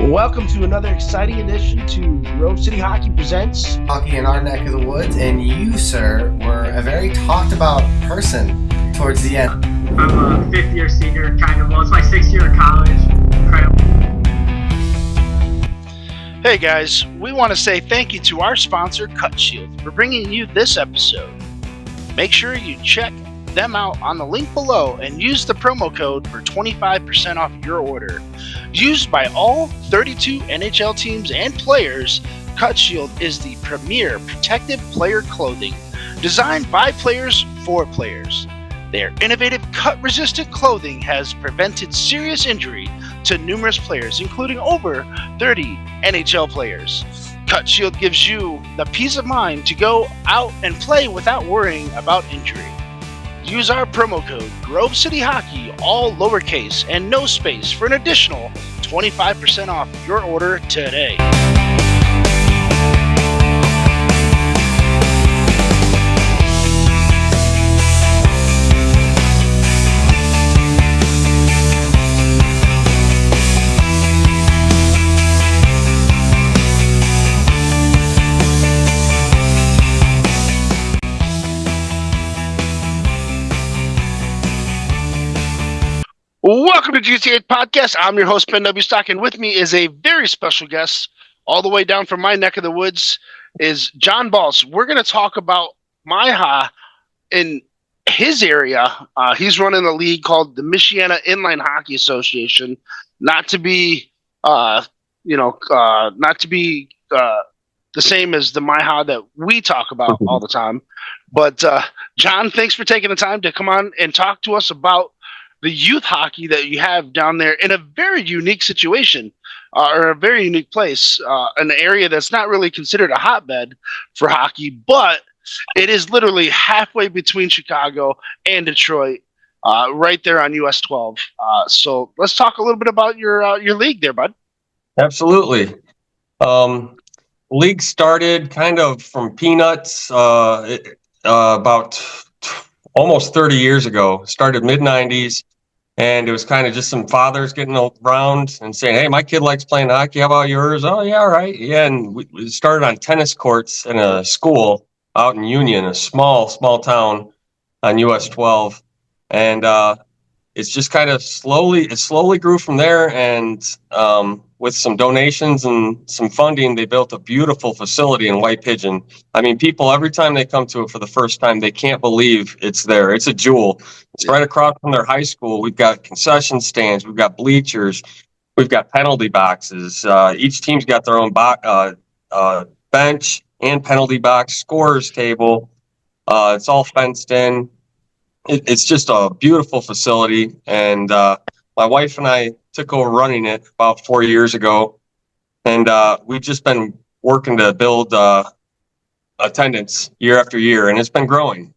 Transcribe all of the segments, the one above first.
Welcome to another exciting edition to Grove City Hockey Presents Hockey in our neck of the woods, and you, sir, were a very talked about person towards the end. I'm a fifth-year senior, kind of. Well, it's my sixth year of college. Hey guys, we want to say thank you to our sponsor, Cutshield, for bringing you this episode. Make sure you check them out on the link below and use the promo code for 25% off your order. Used by all 32 NHL teams and players, Cutshield is the premier protective player clothing designed by players for players. Their innovative cut-resistant clothing has prevented serious injury to numerous players, including over 30 NHL players. Cutshield gives you the peace of mind to go out and play without worrying about injury. Use our promo code Grove City Hockey, all lowercase and no space, for an additional 25% off your order today. Welcome to GTA Podcast. I'm your host, Ben W. Stock, and with me is a very special guest, all the way down from my neck of the woods, is John Balch. We're going to talk about Michiana in his area. He's running a league called the Michiana Inline Hockey Association, not to be the same as the Michiana that we talk about all the time. But John, thanks for taking the time to come on and talk to us about the youth hockey that you have down there in a very unique situation, or a very unique place, an area that's not really considered a hotbed for hockey, but it is literally halfway between Chicago and Detroit, right there on US12. So let's talk a little bit about your league there, bud. Absolutely. League started kind of from peanuts about almost 30 years ago. Started mid-90s, and it was kind of just some fathers getting around and saying, hey, my kid likes playing hockey. How about yours? Oh, yeah, all right. Yeah, and we started on tennis courts in a school out in Union, a small town on US 12. And it's just kind of slowly grew from there, and with some donations and some funding, they built a beautiful facility in White Pigeon. I mean, people, every time they come to it for the first time, they can't believe it's there. It's a jewel. It's right across from their high school. We've got concession stands. We've got bleachers. We've got penalty boxes. Each team's got their own bench and penalty box, scorer's table. It's all fenced in. It's just a beautiful facility, and my wife and I took over running it about 4 years ago, and we've just been working to build attendance year after year, and it's been growing.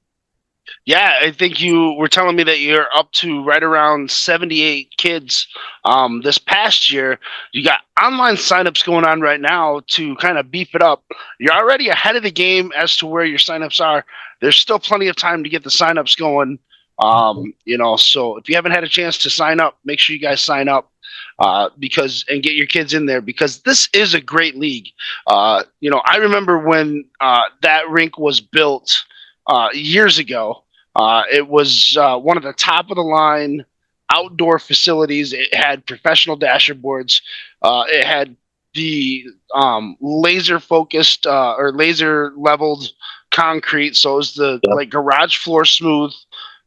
Yeah, I think you were telling me that you're up to right around 78 kids this past year. You got online signups going on right now to kind of beef it up. You're already ahead of the game as to where your signups are. There's still plenty of time to get the signups going. So if you haven't had a chance to sign up, make sure you guys sign up and get your kids in there, because this is a great league. I remember when that rink was built years ago. It was one of the top of the line outdoor facilities. It had professional dasher boards. It had the laser focused or laser leveled concrete. So it was the like garage floor smooth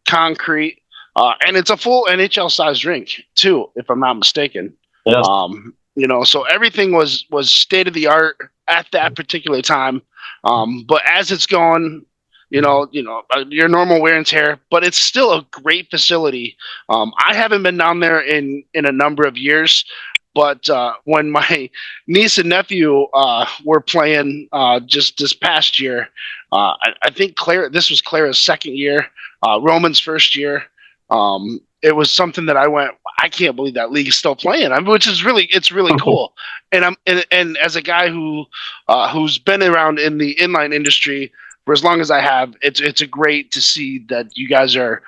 concrete. And it's a full NHL sized rink too, if I'm not mistaken. Yes. So everything was state of the art at that particular time. But as it's gone, your normal wear and tear, but it's still a great facility. I haven't been down there in a number of years, but when my niece and nephew were playing just this past year, I think this was Clara's second year, Roman's first year. It was something that I went, I can't believe that league is still playing. Which is it's really cool. And and as a guy who's been around in the inline industry for as long as I have, it's a great to see that you guys are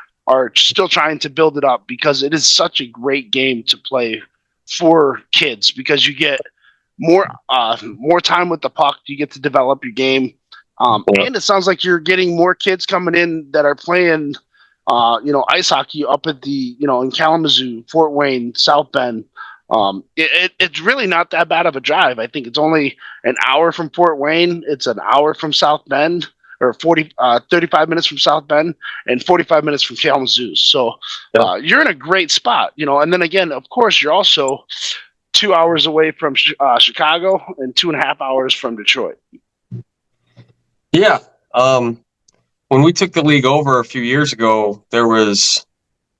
still trying to build it up, because it is such a great game to play for kids because you get more time with the puck. You get to develop your game, and it sounds like you're getting more kids coming in that are playing, ice hockey up at the in Kalamazoo, Fort Wayne, South Bend. It's really not that bad of a drive. I think it's only an hour from Fort Wayne. It's an hour from South Bend, or 35 minutes from South Bend, and 45 minutes from Kalamazoo. So you're in a great spot, and then again, of course, you're also 2 hours away from Chicago and 2.5 hours from Detroit. Yeah. When we took the league over a few years ago, there was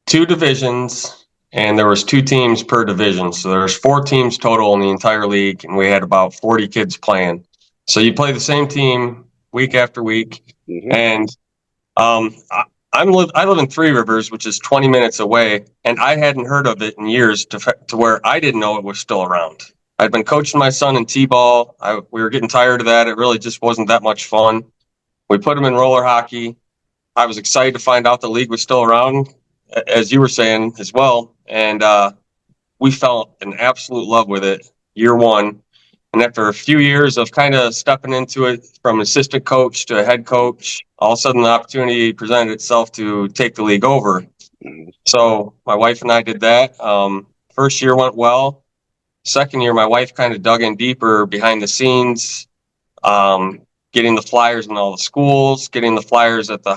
2 divisions and there was 2 teams per division. So there's 4 teams total in the entire league, and we had about 40 kids playing. So you play the same team week after week. Mm-hmm. And I live in Three Rivers, which is 20 minutes away, and I hadn't heard of it in years to where I didn't know it was still around. I'd been coaching my son in T-ball. We were getting tired of that. It really just wasn't that much fun. We put him in roller hockey. I was excited to find out the league was still around, as you were saying as well. And we fell in absolute love with it year one. And after a few years of kind of stepping into it from assistant coach to head coach, all of a sudden the opportunity presented itself to take the league over. So my wife and I did that. First year went well. Second year, my wife kind of dug in deeper behind the scenes, getting the flyers in all the schools, getting the flyers at the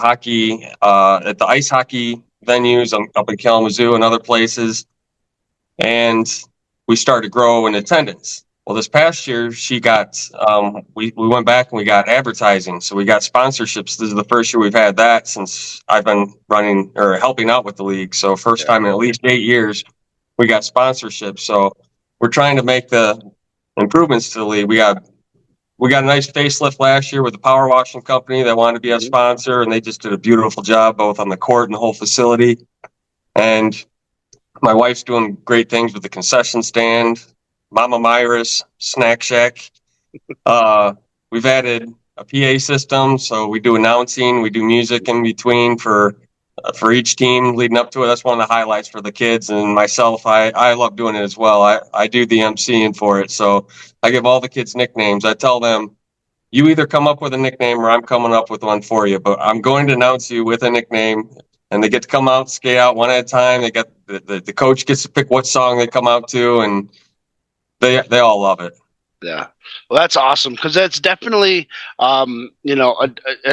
ice hockey venues up in Kalamazoo and other places. And we started to grow in attendance. Well, this past year, she got, we went back and we got advertising. So we got sponsorships. This is the first year we've had that since I've been running or helping out with the league. So first time in at least 8 years, we got sponsorships. So we're trying to make the improvements to the league. We got a nice facelift last year with the power washing company that wanted to be a sponsor, and they just did a beautiful job both on the court and the whole facility. And my wife's doing great things with the concession stand, Mama Myra's Snack Shack. We've added a PA system, so we do announcing, we do music in between for each team leading up to it. That's one of the highlights for the kids and myself. I love doing it as well. I do the emceeing for it, so I give all the kids nicknames. I tell them, you either come up with a nickname or I'm coming up with one for you, but I'm going to announce you with a nickname, and they get to come out, skate out one at a time. They got the coach gets to pick what song they come out to, and they all love it. Yeah, well, that's awesome because that's definitely a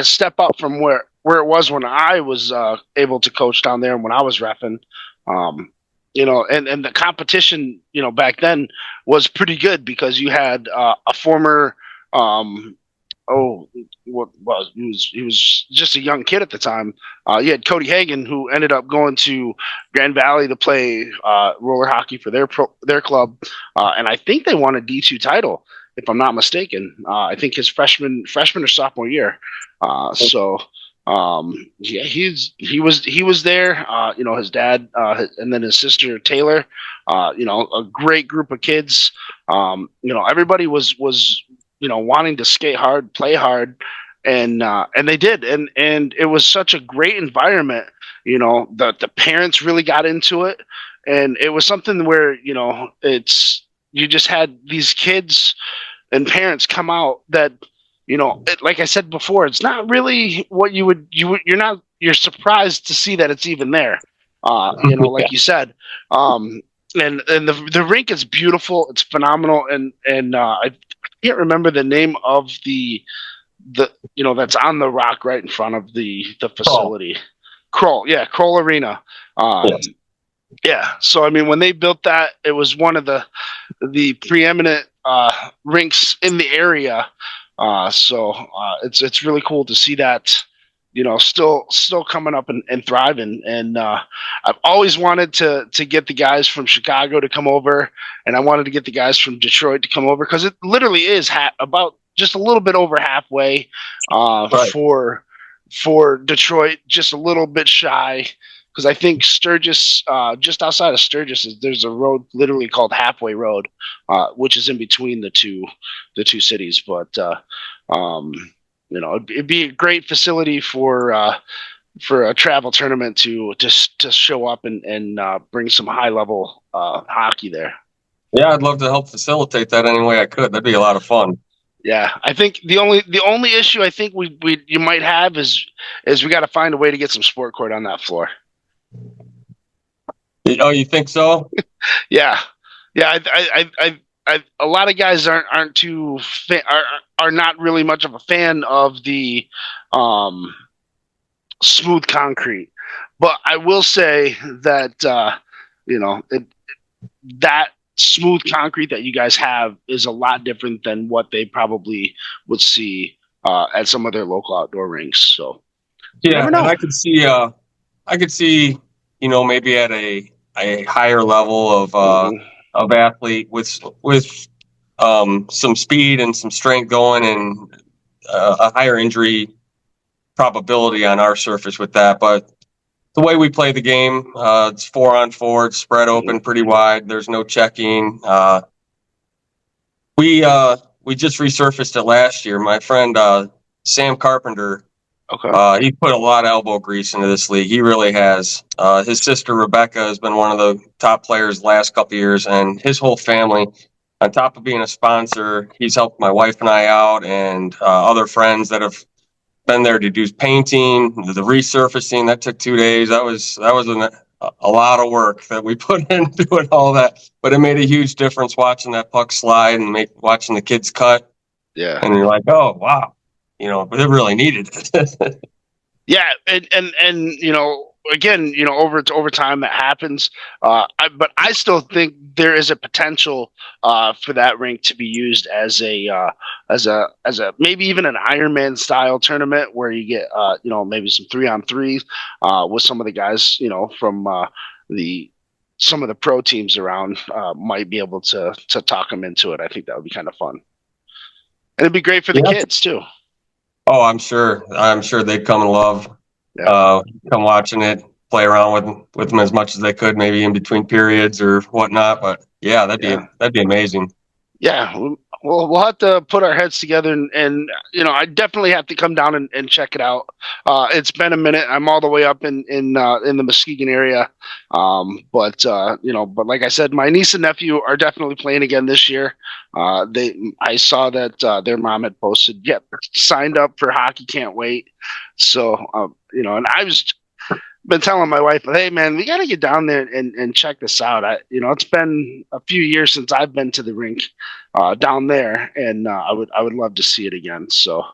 step up from where it was when I was able to coach down there and when I was reffing. And the competition back then was pretty good because you had a former he was just a young kid at the time. You had Cody Hagan, who ended up going to Grand Valley to play roller hockey for their club, and I think they won a D2 title, if I'm not mistaken. I think his freshman or sophomore year. He was there. His dad and then his sister Taylor. A great group of kids. Everybody was wanting to skate hard, play hard, and they did, and it was such a great environment. The parents really got into it, and it was something where you just had these kids and parents come out that like I said before, it's not really what you're surprised to see that it's even there. Like you said. And the rink is beautiful. It's phenomenal. And I can't remember the name of the that's on the rock right in front of the facility. Kroll Arena. Yes. Yeah. So I mean, when they built that, it was one of the preeminent rinks in the area. So it's really cool to see that. Still coming up and thriving. And I've always wanted to get the guys from Chicago to come over, and I wanted to get the guys from Detroit to come over because it literally is about just a little bit over halfway right. for Detroit, just a little bit shy. Because I think Sturgis, just outside of Sturgis, there's a road literally called Halfway Road, which is in between the two cities. But it'd be a great facility for a travel tournament to show up and bring some high level hockey there. Yeah, I'd love to help facilitate that any way I could. That'd be a lot of fun. Yeah, I think the only issue I think you might have is we got to find a way to get some sport court on that floor. Oh, you think so? Yeah, yeah. A lot of guys aren't too are not really much of a fan of the smooth concrete, but I will say that that smooth concrete that you guys have is a lot different than what they probably would see at some of their local outdoor rinks. So yeah, and I could see, maybe at a higher level of athlete with some speed and some strength going, and a higher injury probability on our surface with that. But the way we play the game, it's 4-on-4, it's spread open pretty wide. There's no checking. We just resurfaced it last year. My friend Sam Carpenter, he put a lot of elbow grease into this league. He really has. His sister Rebecca has been one of the top players the last couple of years, and his whole family. On top of being a sponsor, he's helped my wife and I out, and other friends that have been there to do painting, the resurfacing. That took 2 days. That was a lot of work that we put into doing all that, but it made a huge difference watching that puck slide and watching the kids cut. Yeah, and you're like, oh wow, but it really needed it. Yeah, and again, over time that happens. But I still think there is a potential for that rink to be used as a maybe even an Ironman style tournament where you get maybe some 3-on-3 with some of the guys from some of the pro teams around might be able to talk them into it. I think that would be kind of fun, and it'd be great for the kids too. Oh, I'm sure they'd come and love, come watching it, play around with them as much as they could, maybe in between periods or whatnot. But yeah, that'd be amazing. Yeah, we'll have to put our heads together, and I definitely have to come down and check it out. It's been a minute. I'm all the way up in the Muskegon area, but like I said, my niece and nephew are definitely playing again this year. I saw that their mom had posted, "Yep, signed up for hockey, can't wait." So and I was been telling my wife, hey man, we got to get down there and check this out. It's been a few years since I've been to the rink down there, and I would love to see it again. So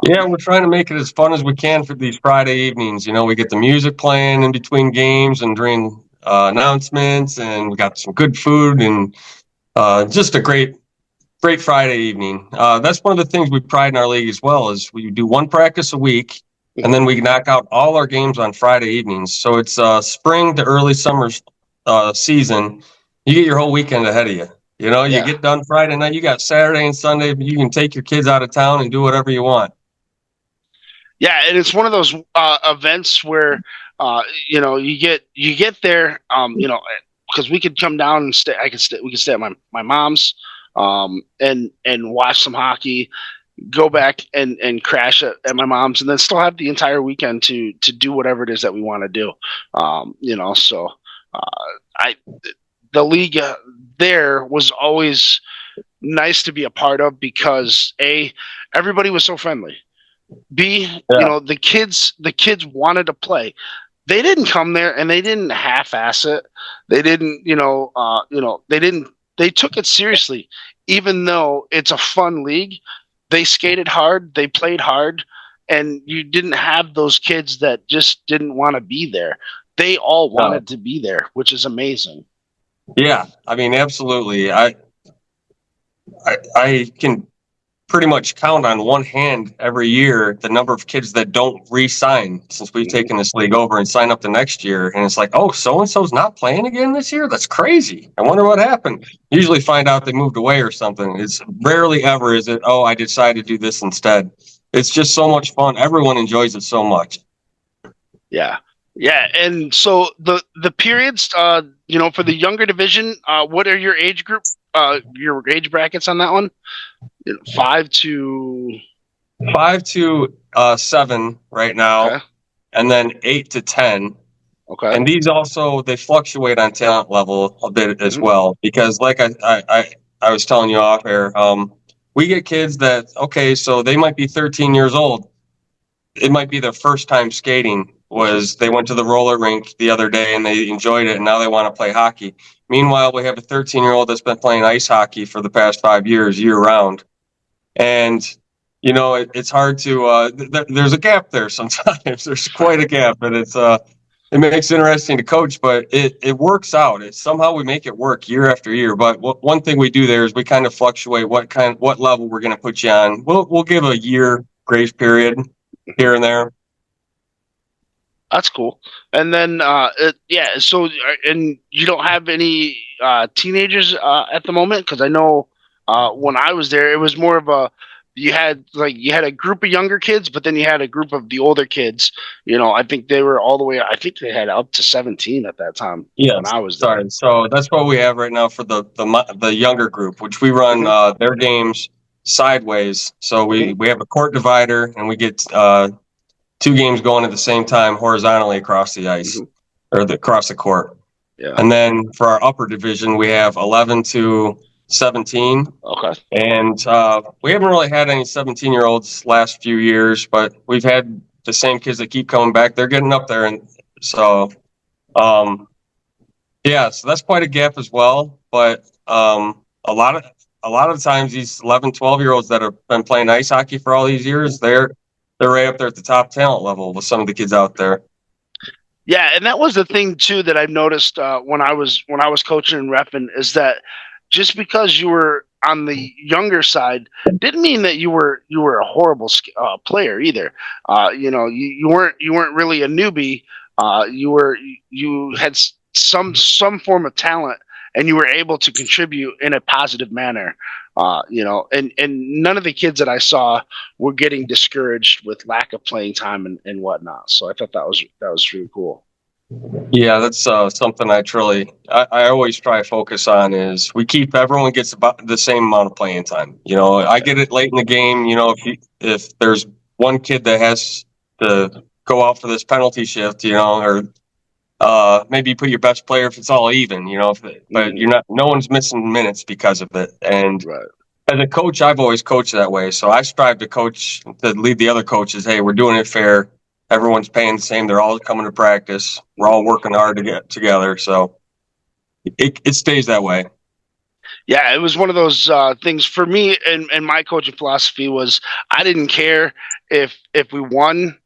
yeah, we're trying to make it as fun as we can for these Friday evenings. We get the music playing in between games and during announcements, and we got some good food and just a great Friday evening. That's one of the things we pride in our league as well, is we do one practice a week. And then we knock out all our games on Friday evenings. So it's spring to early summer season. You get your whole weekend ahead of you. You get done Friday night. You got Saturday and Sunday. You can take your kids out of town and do whatever you want. Yeah, and it's one of those events where you get there. Because we could come down and stay. We could stay at my mom's and watch some hockey. Go back and crash at my mom's, and then still have the entire weekend to do whatever it is that we want to do. So the league there was always nice to be a part of because everybody was so friendly. The kids wanted to play. They didn't come there and they didn't half-ass it. They didn't, they took it seriously, even though it's a fun league. They skated hard, they played hard, and you didn't have those kids that just didn't want to be there. They all wanted to be there, which is amazing. Yeah, I mean, absolutely. I can pretty much count on one hand every year the number of kids that don't re-sign since we've taken this league over and sign up the next year. And it's like, oh, so-and-so's not playing again this year? That's crazy. I wonder what happened. Usually find out they moved away or something. It's rarely ever is it, oh, I decided to do this instead. It's just so much fun. Everyone enjoys it so much. Yeah. Yeah, and so the periods, for the younger division, what are your age group, your age brackets on that one? 5 to 7 right now, okay. And then 8 to 10. Okay. And these also, they fluctuate on talent level a bit as well, because like I was telling you off air, we get kids that, okay, so they might be 13 years old. It might be their first time skating was they went to the roller rink the other day and they enjoyed it, and now they want to play hockey. Meanwhile, we have a 13-year-old that's been playing ice hockey for the past 5 years, year round. And, you know, it's hard to, there's a gap there sometimes. There's quite a gap, and it makes it interesting to coach, but it works out. Somehow we make it work year after year. But one thing we do there is we kind of fluctuate what level we're going to put you on. We'll give a year grace period here and there. That's cool. And then, so, and you don't have any teenagers at the moment? Because I know when I was there, it was more of you had a group of younger kids, but then you had a group of the older kids. You know, I think they were all the way, I think they had up to 17 at that time when I was there. Sorry. So that's what we have right now for the younger group, which we run their games sideways. So we have a court divider, and we get 2 games going at the same time horizontally across the ice or across the court. Yeah. And then for our upper division, we have 11 to 17. Okay. And we haven't really had any 17-year-olds last few years, but we've had the same kids that keep coming back. They're getting up there. And so, so that's quite a gap as well. But a lot of times these 11, 12-year-olds that have been playing ice hockey for all these years, they're right up there at the top talent level with some of the kids out there. Yeah, and that was the thing too that I've noticed when I was coaching and reffing, is that just because you were on the younger side didn't mean that you were a horrible player either. You know, you weren't really a newbie. You had some form of talent, and you were able to contribute in a positive manner. You know, and none of the kids that I saw were getting discouraged with lack of playing time and whatnot. So I thought that was really cool. Yeah, that's something I always try to focus on is everyone gets about the same amount of playing time. You know, I get it late in the game. You know, if there's one kid that has to go out for this penalty shift, you know, or maybe put your best player if it's all even, you know, but no one's missing minutes because of it. And as a coach, I've always coached that way. So I strive to lead the other coaches. Hey, we're doing it fair. Everyone's paying the same. They're all coming to practice. We're all working hard to get together. So it stays that way. Yeah, it was one of those things for me, and my coaching philosophy was I didn't care if we won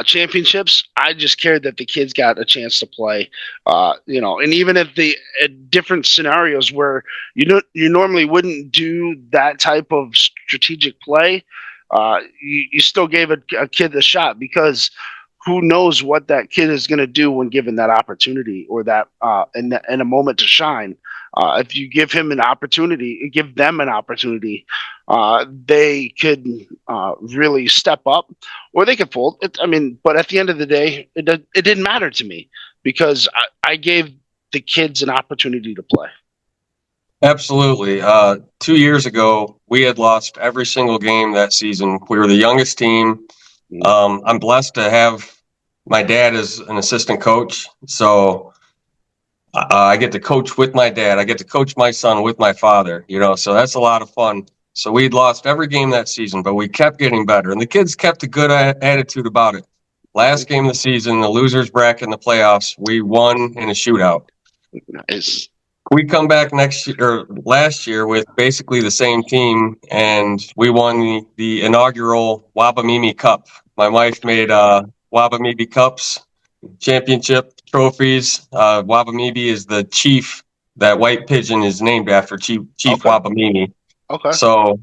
championships. I just cared that the kids got a chance to play, you know, and even at different scenarios where you normally wouldn't do that type of strategic play, you still gave a kid a shot, because who knows what that kid is going to do when given that opportunity, or that in a moment to shine. If you give them an opportunity, they could really step up, or they could fold. But at the end of the day, it didn't matter to me, because I gave the kids an opportunity to play. Absolutely. 2 years ago, we had lost every single game that season. We were the youngest team. I'm blessed to have my dad as an assistant coach. So I get to coach with my dad. I get to coach my son with my father, you know, so that's a lot of fun. So we'd lost every game that season, but we kept getting better, and the kids kept a good attitude about it. Last game of the season, the losers bracket in the playoffs, we won in a shootout. Nice. We come back last year with basically the same team, and we won the inaugural Wabamimi Cup. My wife made Wabamimi Cups, championship trophies. Wabamimi is the chief. That white pigeon is named after Chief Wabamimi. Okay. So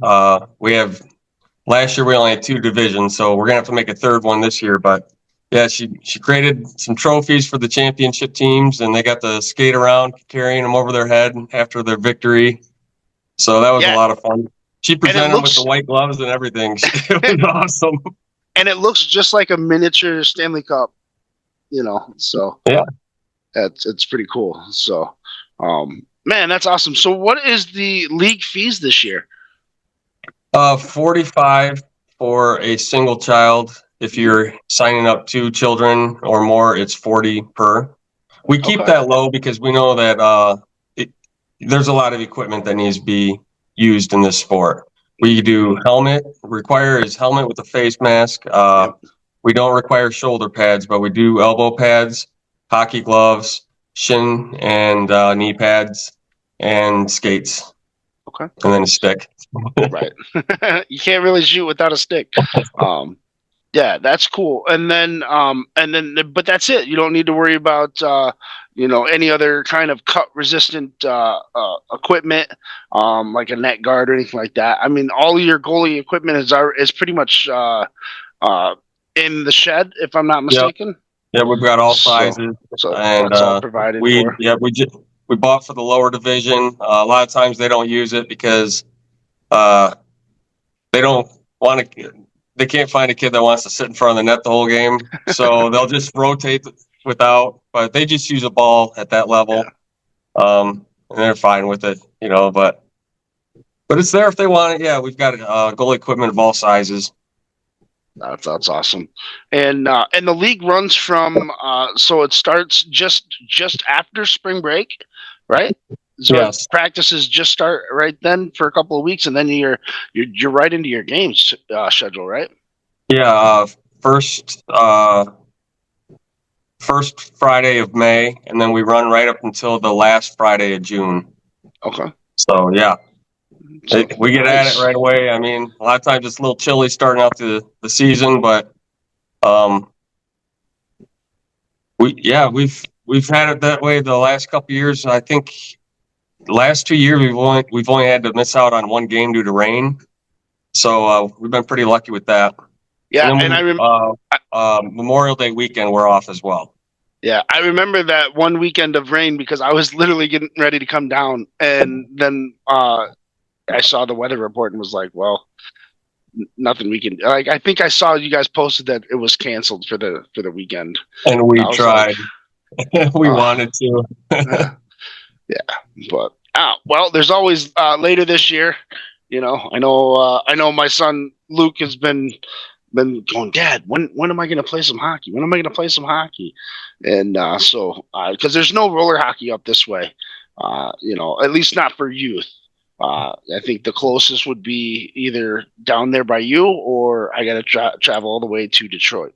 last year we only had 2 divisions, so we're gonna have to make a third one this year. But yeah, she created some trophies for the championship teams, and they got to skate around carrying them over their head after their victory. So that was a lot of fun. She presented them with the white gloves and everything. It was awesome. And it looks just like a miniature Stanley Cup, you know. So yeah, it's pretty cool. So, man, that's awesome. So, what is the league fees this year? $45 for a single child. If you're signing up 2 children or more, it's 40 per. We keep Okay. that low because we know that there's a lot of equipment that needs to be used in this sport. We do requires helmet with a face mask. Yep. We don't require shoulder pads, but we do elbow pads, hockey gloves, shin and knee pads, and skates. Okay. And then a stick. Right. You can't really shoot without a stick. Yeah, that's cool. And then, but that's it. You don't need to worry about, any other kind of cut resistant equipment, like a net guard or anything like that. I mean, all your goalie equipment is pretty much in the shed, if I'm not mistaken. Yeah, we've got all sizes. So And that's all provided for. we bought for the lower division. A lot of times they don't use it because they don't want to. They can't find a kid that wants to sit in front of the net the whole game, so they'll just rotate without. But they just use a ball at that level, and they're fine with it, But it's there if they want it. Yeah, we've got goal equipment of all sizes. That's awesome, and the league runs from so it starts just after spring break, right? So Yes. practices just start right then for a couple of weeks, and then you're right into your games schedule, right? Yeah, first Friday of May, and then we run right up until the last Friday of June. Okay. So yeah, So, we get at nice. it right away. I mean, a lot of times it's a little chilly starting out the season, but we've had it that way the last couple of years. I think the last 2 years we've only had to miss out on one game due to rain, so we've been pretty lucky with that. Yeah, and I remember Memorial Day weekend we're off as well. Yeah, I remember that one weekend of rain because I was literally getting ready to come down, and then I saw the weather report and was like, "Well, nothing we can." Like, I think I saw you guys posted that it was canceled for the weekend, and we tried. Like, we wanted to. Yeah, but well, there's always later this year. I know my son Luke has been going, Dad, when am I going to play some hockey? When am I going to play some hockey? And so because there's no roller hockey up this way, at least not for youth. I think the closest would be either down there by you, or I got to travel all the way to Detroit,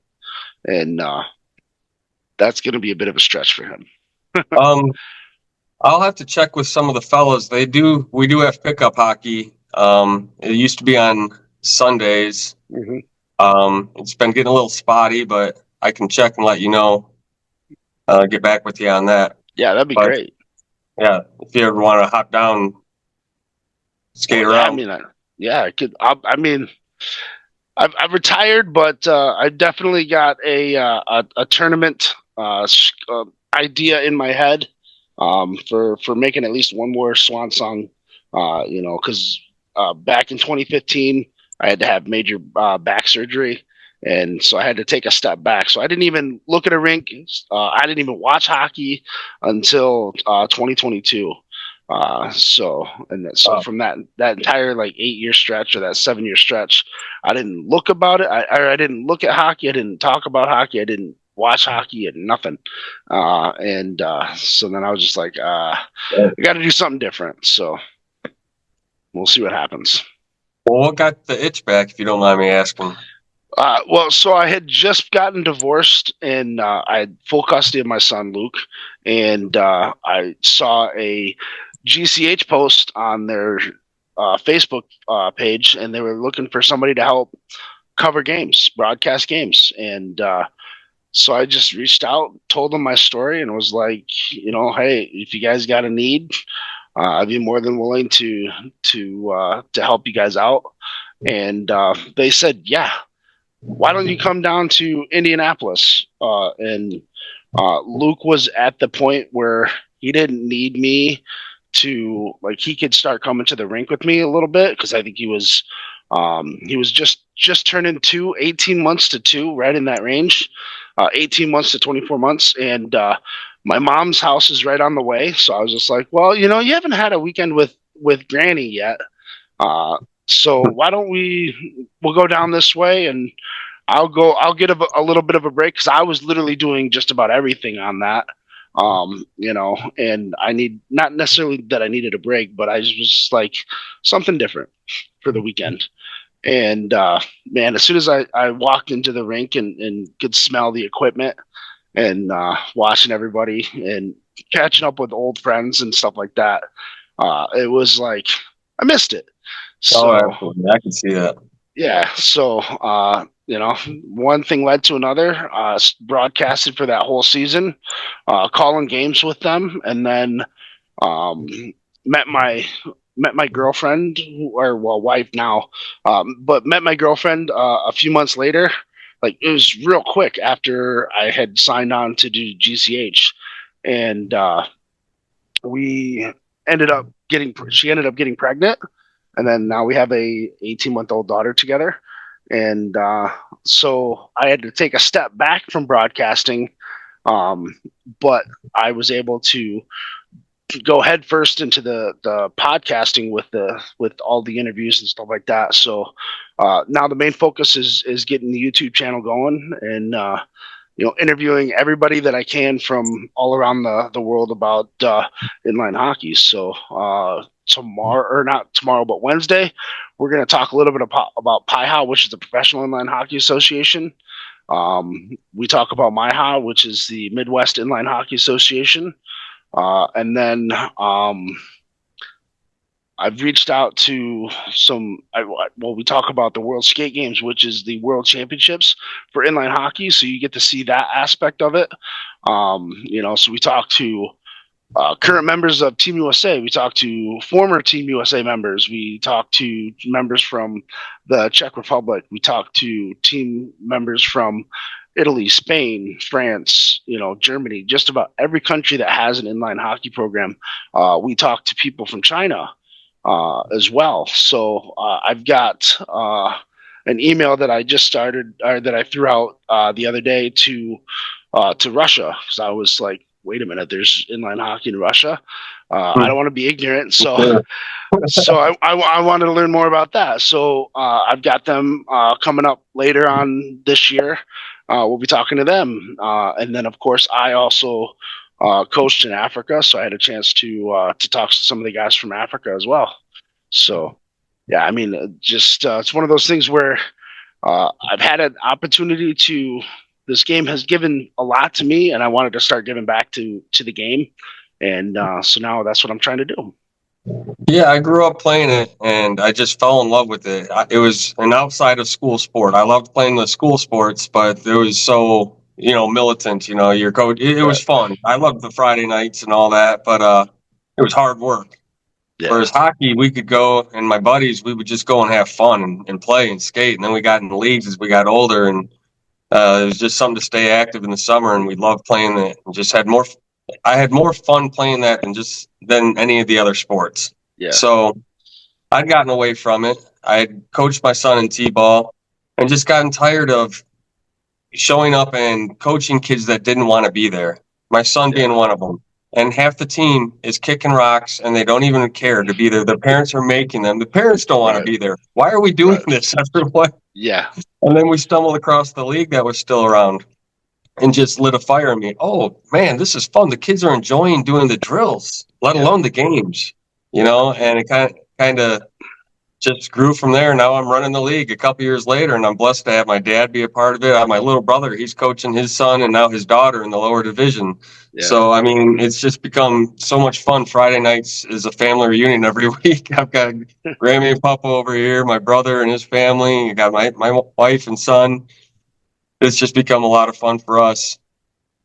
and that's going to be a bit of a stretch for him. I'll have to check with some of the fellows. We do have pickup hockey. It used to be on Sundays. Mm-hmm. It's been getting a little spotty, but I can check and let you know. Get back with you on that. Yeah, that'd be great. Yeah, if you ever want to hop down, skate around. I could. I've retired, but I definitely got a tournament idea in my head for making at least one more swan song. Because back in 2015, I had to have major back surgery, and so I had to take a step back. So I didn't even look at a rink. I didn't even watch hockey until 2022. From that entire 8-year stretch, or that 7-year stretch, I didn't look about it. I didn't look at hockey. I didn't talk about hockey. I didn't watch hockey and nothing. So then I was just like, I got to do something different. So we'll see what happens. Well, what got the itch back, if you don't mind me asking? So I had just gotten divorced, and I had full custody of my son, Luke. And I saw a GCH post on their Facebook page, and they were looking for somebody to help cover games, broadcast games. And so I just reached out, told them my story, and was like, hey, if you guys got a need, I'd be more than willing to help you guys out. And they said, yeah, why don't you come down to Indianapolis? And Luke was at the point where he didn't need me to, he could start coming to the rink with me a little bit, because I think he was just turning 18 months to 2, right in that range, 18 months to 24 months. And my mom's house is right on the way. So I was just like, well, you haven't had a weekend with Granny yet. So why don't we'll go down this way, and I'll get a little bit of a break because I was literally doing just about everything on that. And I need, not necessarily that I needed a break, but I just was like something different for the weekend. And man, as soon as I walked into the rink and could smell the equipment and watching everybody and catching up with old friends and stuff like that, it was like I missed it. So absolutely. I can see that. yeah, so one thing led to another. Broadcasted for that whole season, calling games with them, and then um, met my girlfriend, or well, wife now, but met my girlfriend a few months later. Like it was real quick after I had signed on to do GCH, and we ended up getting. She ended up getting pregnant, and then now we have a 18-month-old daughter together. And so I had to take a step back from broadcasting, but I was able to go head first into the podcasting with all the interviews and stuff like that. So now the main focus is getting the YouTube channel going and interviewing everybody that I can from all around the world about inline hockey. So tomorrow, or not tomorrow, but Wednesday, we're going to talk a little bit about PIHA, which is the Professional Inline Hockey Association. We talk about MIHA, which is the Midwest Inline Hockey Association. And then I've reached out to we talk about the World Skate Games, which is the World Championships for inline hockey. So you get to see that aspect of it. So we talk to current members of Team USA. We talk to former Team USA members. We talk to members from the Czech Republic. We talk to team members from Italy, Spain, France, Germany, just about every country that has an inline hockey program. We talk to people from China as well. So I've got an email that I just started, or that I threw out the other day to Russia, because I was like, wait a minute, there's inline hockey in Russia. I don't want to be ignorant, so I wanted to learn more about that. So I've got them coming up later on this year. We'll be talking to them, and then of course I also coached in Africa, so I had a chance to talk to some of the guys from Africa as well. So yeah, I mean, just it's one of those things where I've had an opportunity to. This game has given a lot to me, and I wanted to start giving back to the game, and so now that's what I'm trying to do. Yeah, I grew up playing it, and I just fell in love with it. It was an outside of school sport. I loved playing the school sports, but it was so militant. Your coach. It was fun. I loved the Friday nights and all that, but it was hard work. Yeah. Whereas hockey, we could go, and my buddies, we would just go and have fun and play and skate, and then we got in the leagues as we got older, and it was just something to stay active in the summer, and we loved playing it. And just had more. I had more fun playing that than any of the other sports. Yeah. So I'd gotten away from it. I had coached my son in t-ball, and just gotten tired of showing up and coaching kids that didn't want to be there. My son being one of them. And half the team is kicking rocks, and they don't even care to be there. The parents are making them. The parents don't want to be there. Why are we doing this, everyone? Yeah. And then we stumbled across the league that was still around, and just lit a fire in me. Oh, man, this is fun. The kids are enjoying doing the drills, let alone the games, and it kind of just grew from there. Now I'm running the league a couple years later, and I'm blessed to have my dad be a part of it. I have my little brother. He's coaching his son and now his daughter in the lower division. Yeah. So, I mean, it's just become so much fun. Friday nights is a family reunion every week. I've got Grammy and Papa over here, my brother and his family. I got my wife and son. It's just become a lot of fun for us.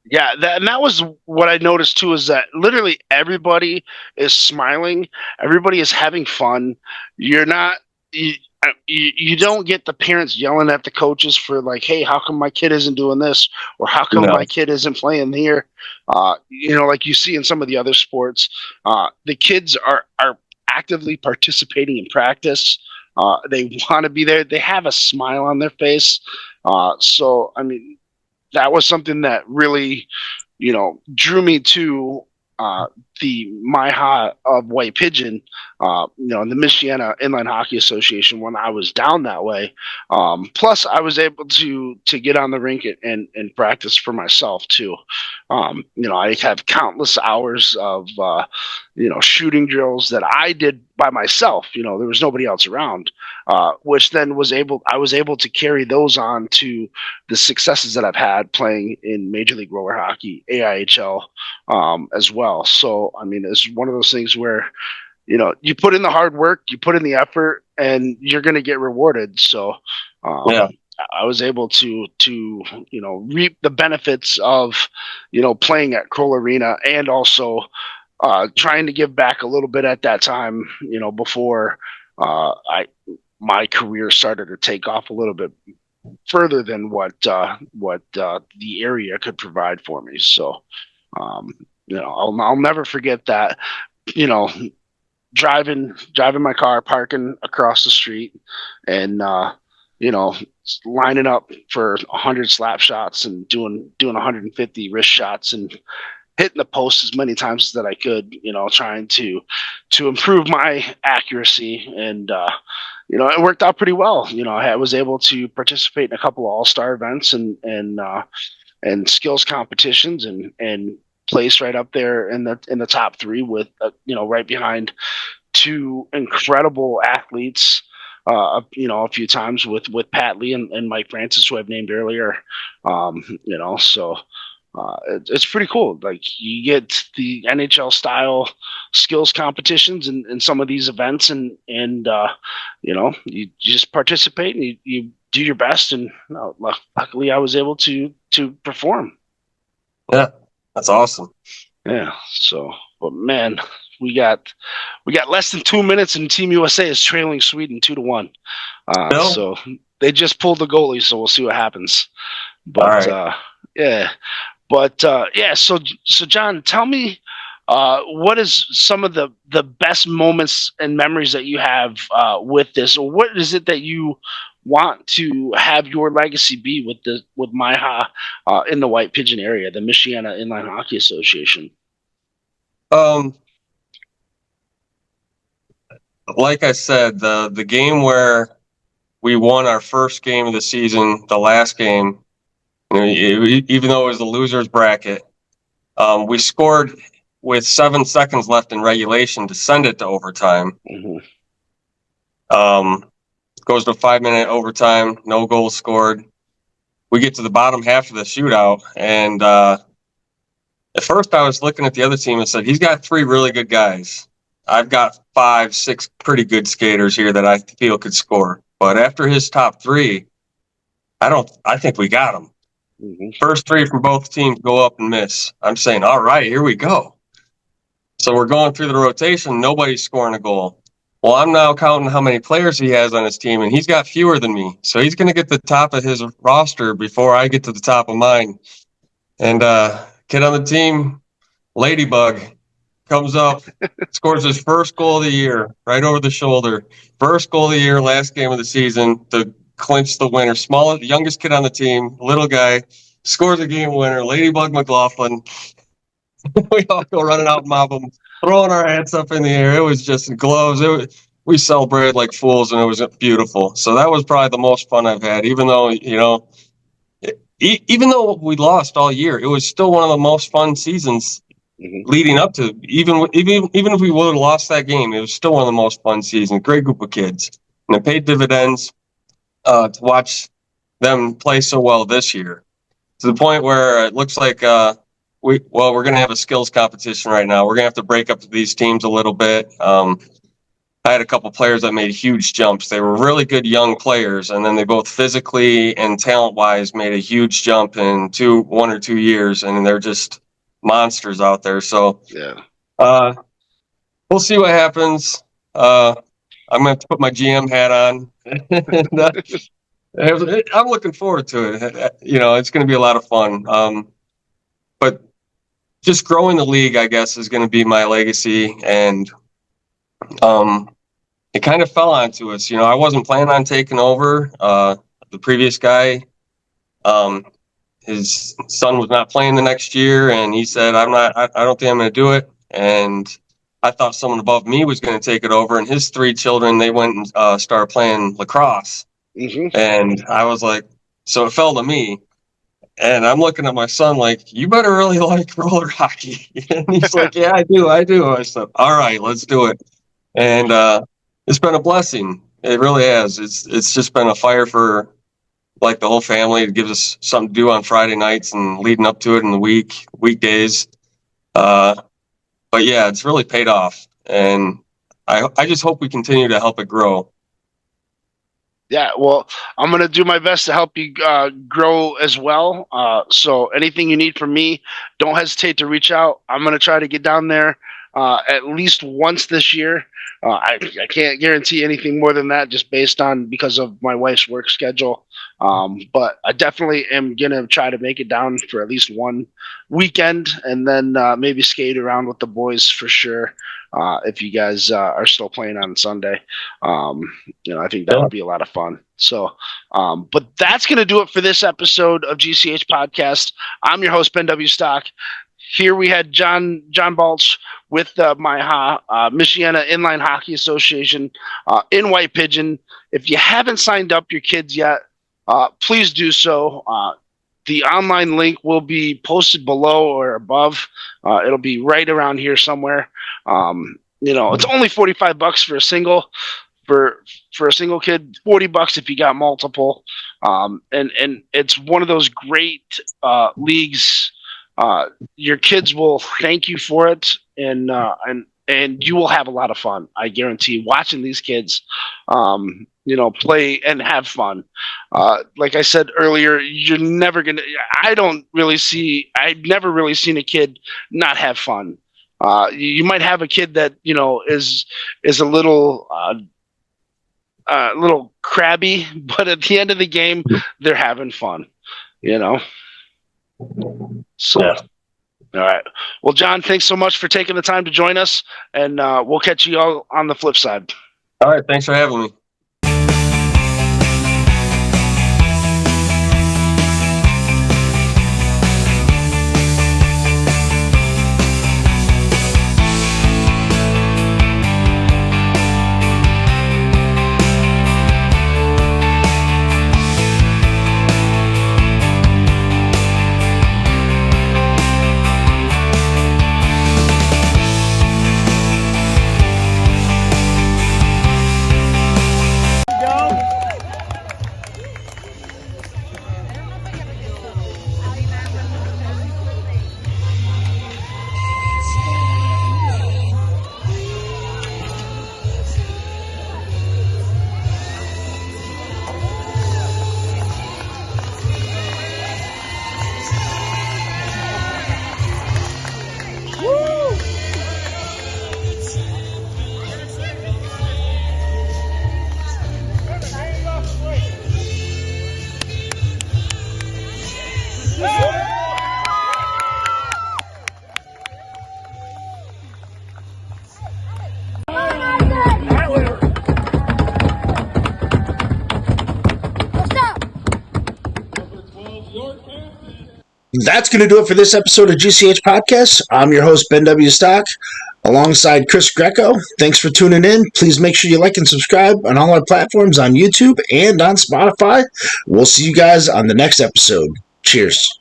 Yeah, that was what I noticed too, is that literally everybody is smiling, everybody is having fun. You're not, you don't get the parents yelling at the coaches for like, hey, how come my kid isn't doing this, or how come my kid isn't playing here? Like you see in some of the other sports, the kids are actively participating in practice. They want to be there. They have a smile on their face. So I mean, that was something that really, drew me to the MyHa of White Pigeon, the Michiana Inline Hockey Association when I was down that way. Plus, I was able to get on the rink and practice for myself too. I have countless hours of shooting drills that I did by myself. There was nobody else around, which then I was able to carry those on to the successes that I've had playing in Major League Roller Hockey, AIHL, as well. So, I mean, it's one of those things where, you put in the hard work, you put in the effort, and you're going to get rewarded. So, I was able to reap the benefits of, playing at Kroll Arena, and also trying to give back a little bit at that time, before my career started to take off a little bit further than what the area could provide for me. So, I'll never forget that, driving my car, parking across the street, and lining up for 100 slap shots and doing 150 wrist shots and hitting the post as many times as that I could, trying to improve my accuracy. And, it worked out pretty well. I was able to participate in a couple of all-star events and skills competitions and place right up there in the top three with, right behind two incredible athletes, a few times with Pat Lee and Mike Francis, who I've named earlier. So it's pretty cool. Like, you get the NHL style skills competitions in some of these events, and you just participate and you do your best. And luckily I was able to perform. Yeah, that's awesome. Yeah. So, but man, we got less than 2 minutes, and Team USA is trailing Sweden 2-1. So they just pulled the goalie, so we'll see what happens. But So John, tell me, what is some of the best moments and memories that you have with this, or what is it that you want to have your legacy be with MyHa in the White Pigeon area, the Michiana Inline Hockey Association? Like I said, the game where we won our first game of the season, the last game, even though it was the loser's bracket, we scored with 7 seconds left in regulation to send it to overtime. Mm-hmm. Goes to a 5-minute overtime, no goals scored. We get to the bottom half of the shootout, and at first I was looking at the other team and said, he's got 3 really good guys. I've got 5, 6 pretty good skaters here that I feel could score. But after his top 3, I think we got him. Mm-hmm. First 3 from both teams go up and miss. I'm saying, all right, here we go. So we're going through the rotation. Nobody's scoring a goal. Well, I'm now counting how many players he has on his team, and he's got fewer than me. So he's going to get the top of his roster before I get to the top of mine. And kid on the team, Ladybug, comes up, scores his first goal of the year, right over the shoulder. First goal of the year, last game of the season to clinch the winner. Smallest, youngest kid on the team, little guy, scores a game winner. Ladybug McLaughlin. We all go running out and mob him, throwing our hands up in the air. It was just gloves. We celebrated like fools, and it was beautiful. So that was probably the most fun I've had. Even though even though we lost all year, it was still one of the most fun seasons. Mm-hmm. Leading up to even if we would have lost that game, it was still one of the most fun seasons. Great group of kids, and it paid dividends to watch them play so well this year, to the point where it looks like we're going to have a skills competition right now. We're going to have to break up these teams a little bit. I had a couple players that made huge jumps. They were really good young players, and then they both physically and talent-wise made a huge jump in 1 or 2 years, and they're just monsters out there. So we'll see what happens. I'm going to have to put my GM hat on. I'm looking forward to it. It's going to be a lot of fun. But just growing the league, I guess, is going to be my legacy. And it kind of fell onto us. I wasn't planning on taking over. The previous guy, his son was not playing the next year, and he said, I don't think I'm going to do it. and I thought someone above me was going to take it over, and his 3 children, they went and started playing lacrosse. Mm-hmm. And I was like, so it fell to me. And I'm looking at my son like, you better really like roller hockey. And he's like, yeah, I do. I said, all right, let's do it. And it's been a blessing. It really has. It's just been a fire for like the whole family. It gives us something to do on Friday nights and leading up to it in the weekdays. But yeah, it's really paid off. And I just hope we continue to help it grow. Yeah, well, I'm going to do my best to help you grow as well. So anything you need from me, don't hesitate to reach out. I'm going to try to get down there at least once this year. I can't guarantee anything more than that just because of my wife's work schedule. But I definitely am going to try to make it down for at least one weekend and then maybe skate around with the boys for sure. If you guys are still playing on Sunday, I think that would be a lot of fun. So, but that's going to do it for this episode of GCH Podcast. I'm your host, Ben W. Stock. Here we had John Balch with Michiana Inline Hockey Association in White Pigeon. If you haven't signed up your kids yet, please do so. The online link will be posted below or above. It'll be right around here somewhere. It's only $45 for a single. For a single kid, $40 if you got multiple. And it's one of those great leagues. Your kids will thank you for it, and you will have a lot of fun. I guarantee watching these kids, play and have fun. Like I said earlier, you're never gonna. I've never really seen a kid not have fun. You might have a kid that is a little crabby, but at the end of the game, they're having fun. So, yeah. All right. Well, John, thanks so much for taking the time to join us, and we'll catch you all on the flip side. All right. Thanks for having me. That's going to do it for this episode of GCH Podcast. I'm your host, Ben W. Stock, alongside Chris Greco. Thanks for tuning in. Please make sure you like and subscribe on all our platforms on YouTube and on Spotify. We'll see you guys on the next episode. Cheers.